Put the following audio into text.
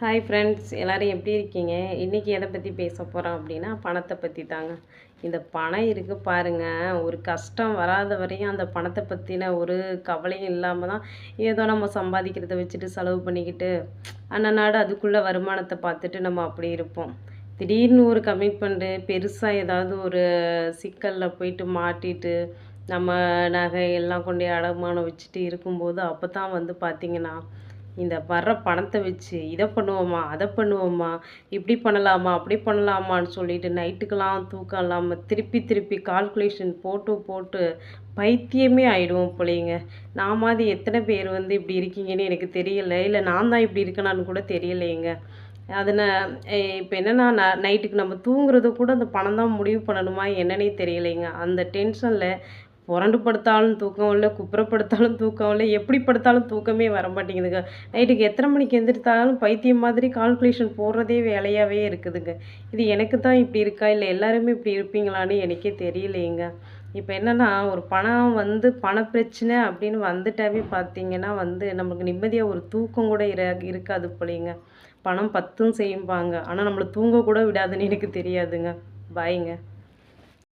Hi friends, எல்லோரும் எப்படி இருக்கீங்க? இன்றைக்கி எதை பற்றி பேச போகிறோம் அப்படின்னா, பணத்தை பற்றி தாங்க. இந்த பணம் இருக்குது பாருங்கள், ஒரு கஷ்டம் வராத வரையும் அந்த பணத்தை பற்றின ஒரு கவலையும் இல்லாமல் தான் ஏதோ நம்ம சம்பாதிக்கிறத வச்சுட்டு செலவு பண்ணிக்கிட்டு அன்னநாடு அதுக்குள்ளே வருமானத்தை பார்த்துட்டு நம்ம அப்படி இருப்போம். திடீர்னு ஒரு கமிட்மெண்ட்டு பெருசாக ஏதாவது ஒரு சிக்கலில் போயிட்டு மாட்டிட்டு நம்ம நகை எல்லாம் கொண்டு அடமானம் வச்சுட்டு இருக்கும்போது அப்போ தான் வந்து பார்த்திங்கன்னா, இந்த வர்ற பணத்தை வச்சு இதை பண்ணுவோமா, அதை பண்ணுவோமா, இப்படி பண்ணலாமா, அப்படி பண்ணலாமான்னு சொல்லிட்டு நைட்டுக்கெல்லாம் தூக்கம் இல்லாமல் திருப்பி திருப்பி கால்குலேஷன் போட்டு போட்டு பைத்தியமே ஆயிடுவோம் போலேங்க. நான் மாதிரி எத்தனை பேர் வந்து இப்படி இருக்கீங்கன்னு எனக்கு தெரியல. இல்லை நான் தான் இப்படி இருக்கேனான்னு கூட தெரியலையேங்க. அதில் இப்போ என்னென்னா நைட்டுக்கு நம்ம தூங்குறது கூட அந்த பணம் தான் முடிவு பண்ணணுமா என்னன்னே தெரியலைங்க. அந்த டென்ஷனில் புரண்டு படுத்தாலும் தூக்கம் இல்லை, குப்புறப்படுத்தாலும் தூக்கம் இல்லை, எப்படி படுத்தாலும் தூக்கமே வர மாட்டேங்குதுங்க. நைட்டுக்கு எத்தனை மணிக்கு எந்திரித்தாலும் பைத்தியம் மாதிரி கால்குலேஷன் போடுறதே வேலையாகவே இருக்குதுங்க. இது எனக்கு தான் இப்படி இருக்கா, இல்லை எல்லாருமே இப்படி இருப்பீங்களான்னு எனக்கே தெரியலையேங்க. இப்போ என்னென்னா ஒரு பணம் வந்து பணப்பிரச்சனை அப்படின்னு வந்துட்டாவே பார்த்தீங்கன்னா வந்து நமக்கு நிம்மதியாக ஒரு தூக்கம் கூட இருக்காது போலேங்க. பணம் பத்தும் செய்யும்பாங்க, ஆனால் நம்மளை தூங்க கூட விடாதுன்னு எனக்கு தெரியாதுங்க. பாய்ங்க.